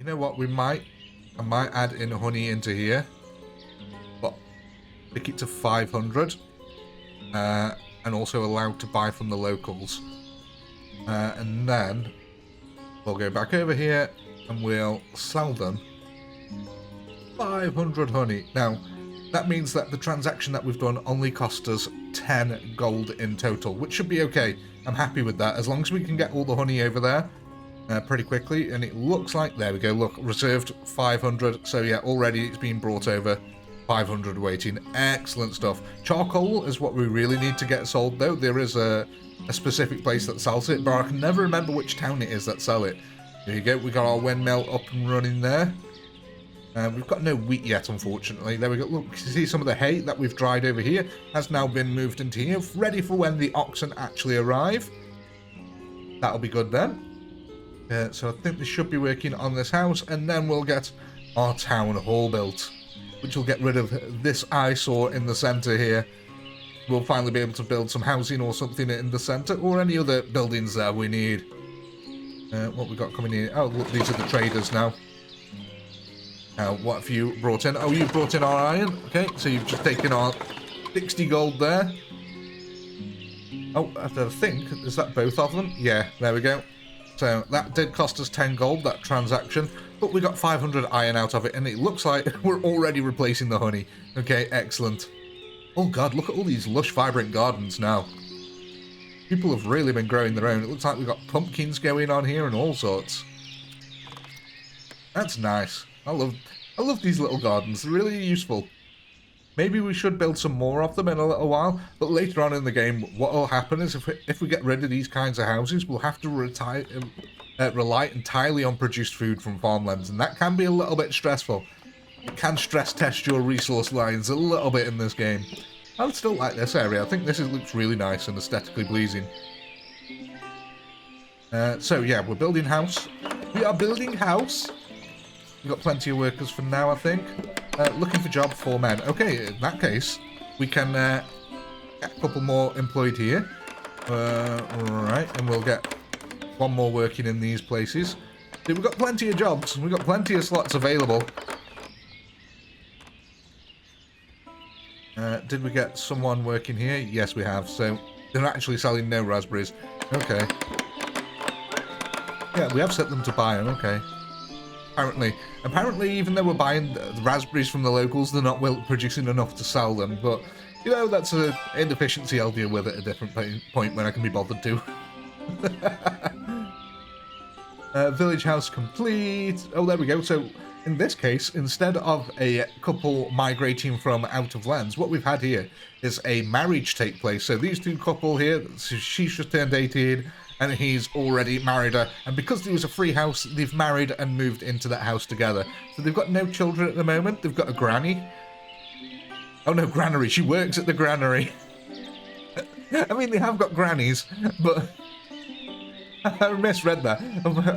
You know what? I might add in honey into here, but pick it to 500, and also allowed to buy from the locals. And then we'll go back over here and we'll sell them 500 honey. Now, that means that the transaction that we've done only cost us 10 gold in total, which should be okay. I'm happy with that, as long as we can get all the honey over there pretty quickly. And it looks like, there we go, look, reserved 500. So yeah, already it's been brought over, 500 waiting. Excellent stuff. Charcoal is what we really need to get sold, though. There is a specific place that sells it, but I can never remember which town it is that sell it. There you go, we got our windmill up and running there. We've got no wheat yet, unfortunately. There we go. Look, you see some of the hay that we've dried over here has now been moved into here, ready for when the oxen actually arrive. That'll be good then. So I think this should be working on this house, and then we'll get our town hall built, which will get rid of this eyesore in the centre here. We'll finally be able to build some housing or something in the centre, or any other buildings that we need. What we got coming in? Oh, look, these are the traders now. What have you brought in? Oh, you've brought in our iron. Okay, so you've just taken our 60 gold there. Oh, I think, is that both of them? Yeah, there we go. So that did cost us 10 gold, that transaction, but we got 500 iron out of it, and it looks like we're already replacing the honey. Okay, excellent. Oh god, look at all these lush, vibrant gardens now. People have really been growing their own. It looks like we've got pumpkins going on here and all sorts. That's nice. I love these little gardens. They're really useful. Maybe we should build some more of them in a little while, but later on in the game, what will happen is if we get rid of these kinds of houses, we'll have to rely entirely on produced food from farmlands, and that can be a little bit stressful. It can stress test your resource lines a little bit in this game. I would still like this area. I think this looks really nice and aesthetically pleasing. So yeah, we're building house. We are building house. We've got plenty of workers for now, I think. Looking for job for men. Okay, in that case, we can get a couple more employed here. Right, and we'll get one more working in these places. See, we've got plenty of jobs. We've got plenty of slots available. Did we get someone working here? Yes, we have. So they're actually selling no raspberries. Okay. Yeah, we have set them to buy them. Okay. Apparently, even though we're buying the raspberries from the locals, they're not producing enough to sell them. But, you know, that's an inefficiency I'll deal with at a different point when I can be bothered to. Village house complete. Oh, there we go. So, in this case, instead of a couple migrating from out of lands, what we've had here is a marriage take place. So these two couple here, she's just turned 18, and he's already married her. And because there was a free house, they've married and moved into that house together. So they've got no children at the moment. They've got a granny. Oh no, granary. She works at the granary. I mean, they have got grannies, but I misread that.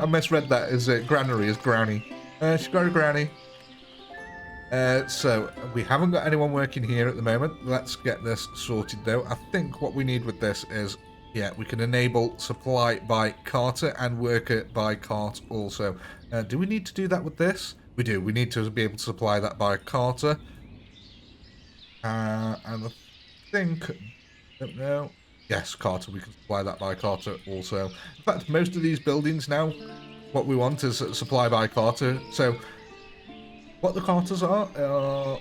I misread that as granary as granny. She's got a granny. So we haven't got anyone working here at the moment. Let's get this sorted though. I think what we need with this is, yeah, we can enable supply by carter and worker by cart also. Do we need to do that with this? We do. We need to be able to supply that by carter. And I think, don't know. Yes, carter. We can supply that by carter also. In fact, most of these buildings now, what we want is supply by carter. So what the carters are,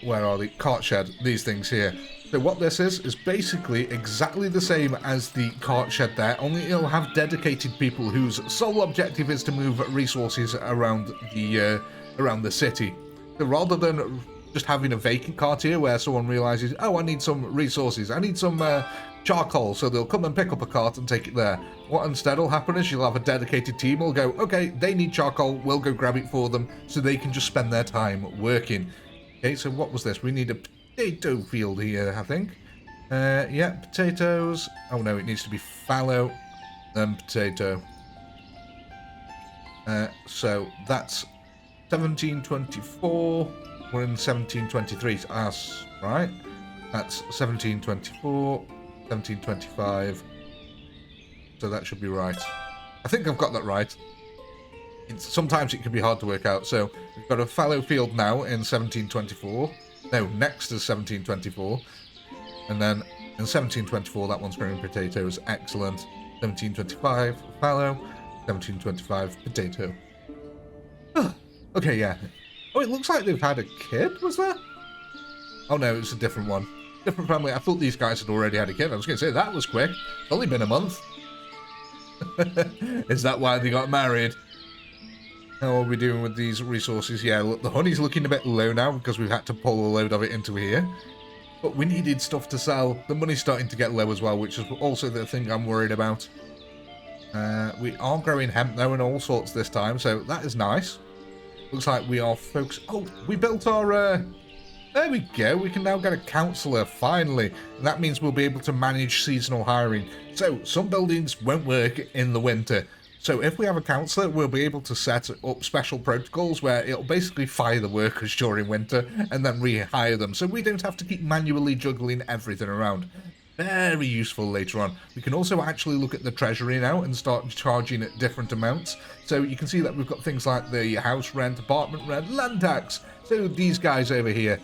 where are they? Cart shed, these things here. So what this is basically exactly the same as the cart shed there, only it'll have dedicated people whose sole objective is to move resources around the city. So rather than just having a vacant cart here where someone realizes, oh, I need some resources, I need some charcoal, so they'll come and pick up a cart and take it there. What instead will happen is you'll have a dedicated team who'll go, okay, they need charcoal, we'll go grab it for them, so they can just spend their time working. Okay, so what was this? We need a potato field here, I think. Yeah, potatoes. Oh no, it needs to be fallow, then potato. So that's 1724. We're in 1723. That's right. That's 1724, 1725. So that should be right. I think I've got that right. Sometimes it can be hard to work out. So we've got a fallow field now in 1724. No, next is 1724. And then in 1724, that one's growing potatoes. Excellent. 1725, fallow. 1725, potato. Okay, yeah. Oh, it looks like they've had a kid, was there? Oh no, it's a different one. Different family. I thought these guys had already had a kid. I was going to say, that was quick. It's only been a month. Is that why they got married? How are we doing with these resources? Yeah, look, the honey's looking a bit low now because we've had to pull a load of it into here. But we needed stuff to sell. The money's starting to get low as well, which is also the thing I'm worried about. We are growing hemp though and all sorts this time, so that is nice. Looks like we are focused. Oh, we built our... There we go. We can now get a councillor, finally. And that means we'll be able to manage seasonal hiring. So, some buildings won't work in the winter. So, if we have a councillor, we'll be able to set up special protocols where it'll basically fire the workers during winter and then rehire them. So, we don't have to keep manually juggling everything around. Very useful later on. We can also actually look at the treasury now and start charging at different amounts. So, you can see that we've got things like the house rent, apartment rent, land tax. So, these guys over here,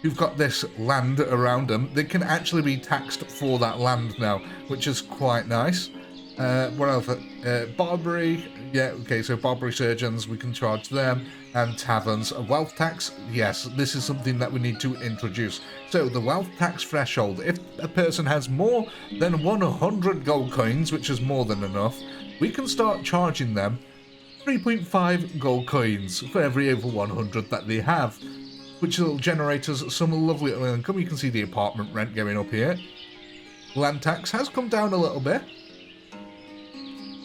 who've got this land around them, they can actually be taxed for that land now, which is quite nice. What else? Barbary, yeah, okay, so Barbary surgeons, we can charge them, and taverns. A wealth tax, yes, this is something that we need to introduce. So, the wealth tax threshold, if a person has more than 100 gold coins, which is more than enough, we can start charging them 3.5 gold coins for every over 100 that they have, which will generate us some lovely income. You can see the apartment rent going up here. Land tax has come down a little bit.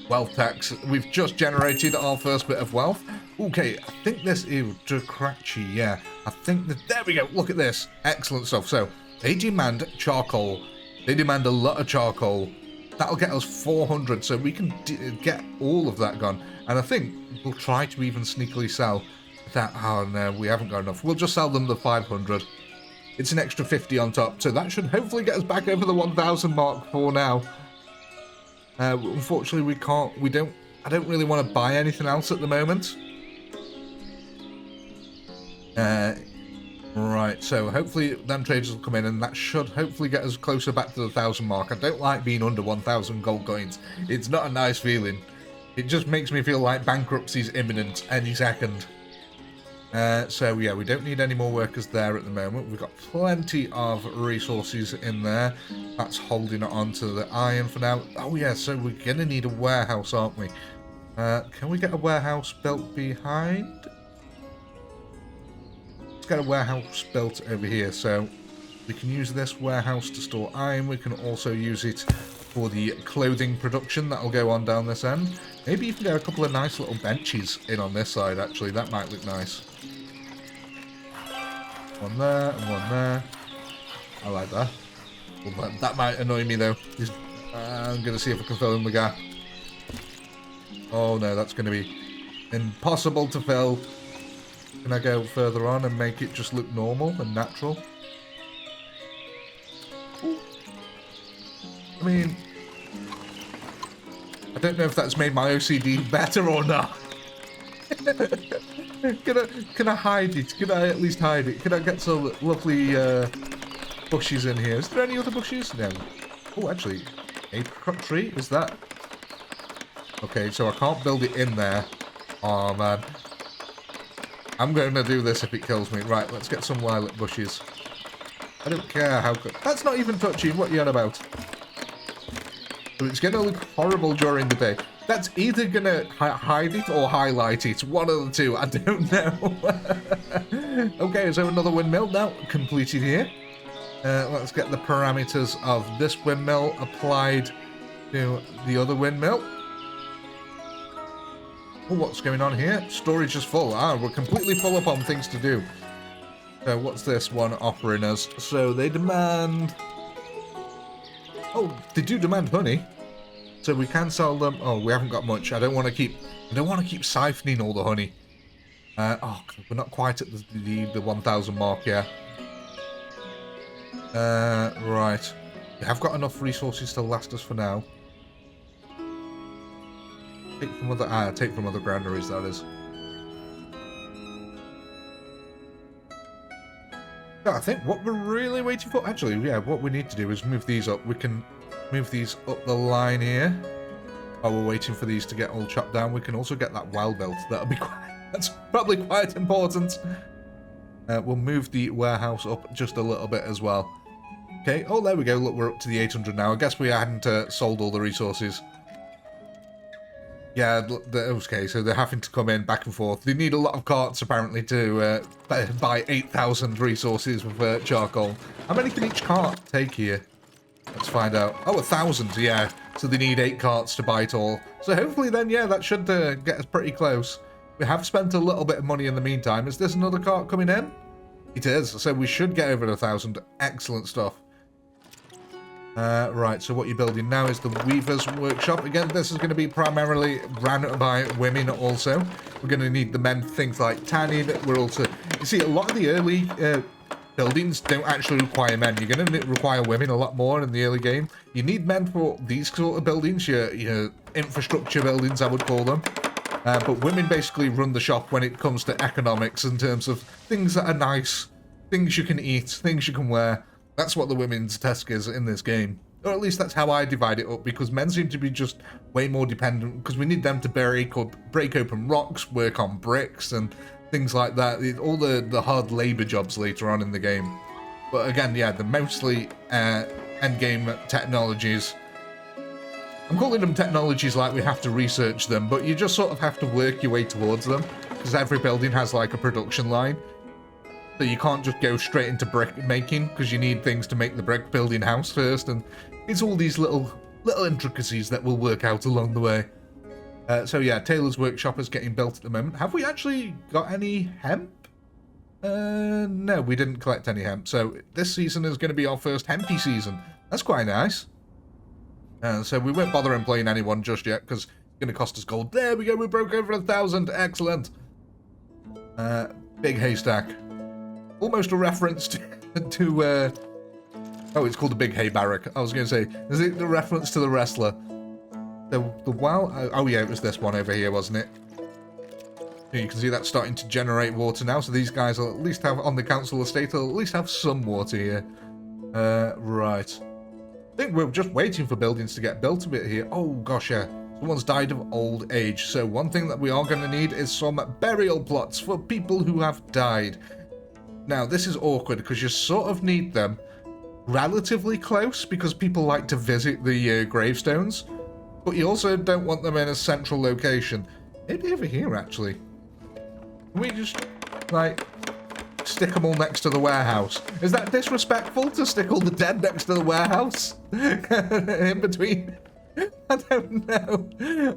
Wealth tax, we've just generated our first bit of wealth. Okay, I think this is Decratchy, yeah. I think that, there we go, look at this. Excellent stuff. So, they demand charcoal. They demand a lot of charcoal. That'll get us 400, so we can get all of that gone. And I think we'll try to even sneakily sell that. Oh no, we haven't got enough. We'll just sell them the 500. It's an extra 50 on top, so that should hopefully get us back over the 1,000 mark for now. Unfortunately, I don't really want to buy anything else at the moment. Right, so hopefully them traders will come in, and that should hopefully get us closer back to the 1,000 mark. I don't like being under 1,000 gold coins. It's not a nice feeling. It just makes me feel like bankruptcy's imminent any second. So yeah, we don't need any more workers there at the moment. We've got plenty of resources in there. That's holding it on to the iron for now. Oh yeah, so we're going to need a warehouse, aren't we? Can we get a warehouse built behind? Let's get a warehouse built over here. So we can use this warehouse to store iron. We can also use it for the clothing production that'll go on down this end. Maybe even get a couple of nice little benches in on this side, actually. That might look nice. One there and one there. I like that. Well, that might annoy me, though. I'm going to see if I can fill in the gap. Oh, no, that's going to be impossible to fill. Can I go further on and make it just look normal and natural? Ooh. I mean, I don't know if that's made my OCD better or not. Can I hide it? Can I at least hide it? Can I get some lovely bushes in here? Is there any other bushes? No. Oh, actually, apricot tree? Is that? Okay, so I can't build it in there. Oh, man. I'm going to do this if it kills me. Right, let's get some lilac bushes. I don't care how good. That's not even touching. What are you on about? So it's going to look horrible during the day. That's either going to hide it or highlight it. One of the two. I don't know. Okay, so another windmill now completed here. Let's get the parameters of this windmill applied to the other windmill. Oh, what's going on here? Storage is full. We're completely full up on things to do. So what's this one offering us? So they demand... Oh, they do demand honey. So we can sell them. Oh, we haven't got much. I don't want to keep siphoning all the honey. Oh, we're not quite at the 1,000 mark yet. Right. We have got enough resources to last us for now. Take from other granaries, that is. No, I think what we're really waiting for... Actually, yeah, what we need to do is move these up. We can move these up the line here. While we're waiting for these to get all chopped down, we can also get that wild belt. That'll be quite... That's probably quite important. We'll move the warehouse up just a little bit as well. Okay, oh, there we go. Look, we're up to the 800 now. I guess we hadn't sold all the resources. Yeah, okay, so they're having to come in back and forth. They need a lot of carts, apparently, to buy 8,000 resources with charcoal. How many can each cart take here? Let's find out. Oh, 1,000, yeah. So they need 8 carts to buy it all. So hopefully then, yeah, that should get us pretty close. We have spent a little bit of money in the meantime. Is this another cart coming in? It is. So we should get over 1,000. Excellent stuff. Right, so what you're building now is the Weaver's Workshop. Again, this is going to be primarily ran by women also. We're going to need the men for things like tanning. We're also... You see, a lot of the early buildings don't actually require men. You're going to require women a lot more in the early game. You need men for these sort of buildings, your infrastructure buildings, I would call them. But women basically run the shop when it comes to economics in terms of things that are nice, things you can eat, things you can wear. That's what the women's task is in this game. Or at least that's how I divide it up, because men seem to be just way more dependent, because we need them to break open rocks, work on bricks, and things like that. All the hard labour jobs later on in the game. But again, yeah, they're mostly endgame technologies. I'm calling them technologies like we have to research them, but you just sort of have to work your way towards them, because every building has like a production line. So you can't just go straight into brick making, because you need things to make the brick building house first, and it's all these little intricacies that we'll work out along the way. So yeah, Taylor's Workshop is getting built at the moment. Have we actually got any hemp? No, we didn't collect any hemp. So this season is going to be our first hempy season. That's quite nice. So we won't bother employing anyone just yet, because it's going to cost us gold. There we go, we broke over 1,000. Excellent. Big haystack. Almost a reference to oh, it's called the Big Hay Barrack. I was going to say, is it the reference to the wrestler? The wow. Oh yeah, it was this one over here, wasn't it? You can see that starting to generate water now. So these guys will at least have on the council estate. Will at least have some water here. Right. I think we're just waiting for buildings to get built a bit here. Oh gosh, yeah. Someone's died of old age. So one thing that we are going to need is some burial plots for people who have died. Now, this is awkward because you sort of need them relatively close because people like to visit the gravestones, but you also don't want them in a central location. Maybe over here, actually. Can we just, like, stick them all next to the warehouse? Is that disrespectful to stick all the dead next to the warehouse? In between? I don't know.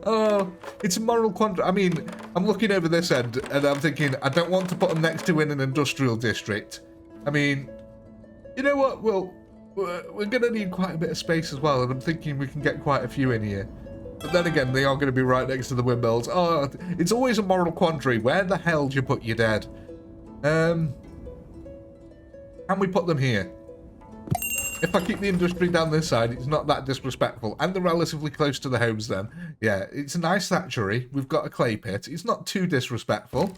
Oh, it's a moral quandary. I mean, I'm looking over this end and I'm thinking, I don't want to put them next to in an industrial district. I mean, you know what? Well, we're going to need quite a bit of space as well, and I'm thinking we can get quite a few in here. But then again, they are going to be right next to the windmills. Oh, it's always a moral quandary. Where the hell do you put your dead? Can we put them here? If I keep the industry down this side, it's not that disrespectful. And they're relatively close to the homes then. Yeah, it's a nice thatchery. We've got a clay pit. It's not too disrespectful.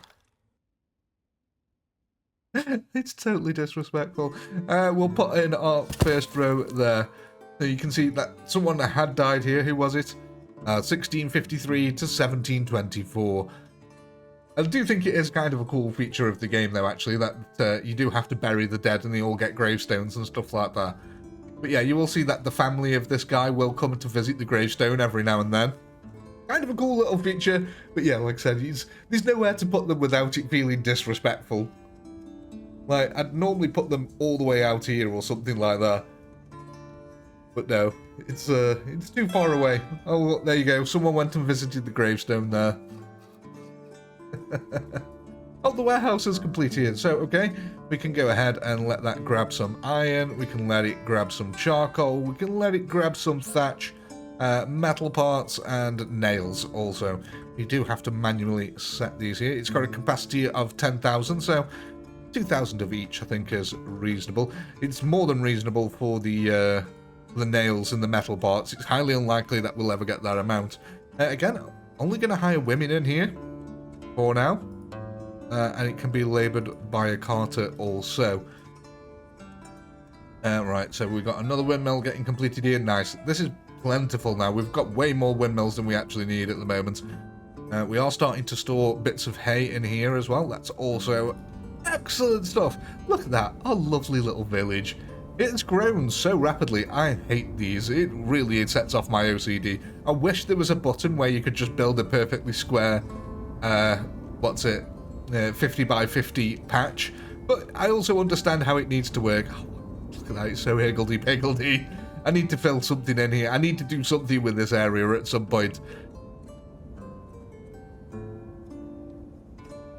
It's totally disrespectful. We'll put in our first row there. So you can see that someone had died here. Who was it? 1653 to 1724. I do think it is kind of a cool feature of the game, though, actually, that you do have to bury the dead and they all get gravestones and stuff like that. But yeah, you will see that the family of this guy will come to visit the gravestone every now and then. Kind of a cool little feature, but yeah, like I said, there's nowhere to put them without it feeling disrespectful. Like, I'd normally put them all the way out here or something like that. But no, it's too far away. Oh, look, there you go. Someone went and visited the gravestone there. Oh, the warehouse is complete here. So, okay, we can go ahead and let that grab some iron. We can let it grab some charcoal. We can let it grab some thatch, metal parts, and nails also. We do have to manually set these here. It's got a capacity of 10,000, so 2,000 of each, I think, is reasonable. It's more than reasonable for the nails and the metal parts. It's highly unlikely that we'll ever get that amount. Again, only going to hire women in here for now. And it can be laboured by a carter also. Right, so we've got another windmill getting completed here. Nice. This is plentiful now. We've got way more windmills than we actually need at the moment. We are starting to store bits of hay in here as well. That's also excellent stuff. Look at that. Our lovely little village. It's grown so rapidly. I hate these. It really sets off my OCD. I wish there was a button where you could just build a perfectly square, 50 by 50 patch. But I also understand how it needs to work. Oh, look at that. It's so higgledy-piggledy. I need to fill something in here. I need to do something with this area at some point.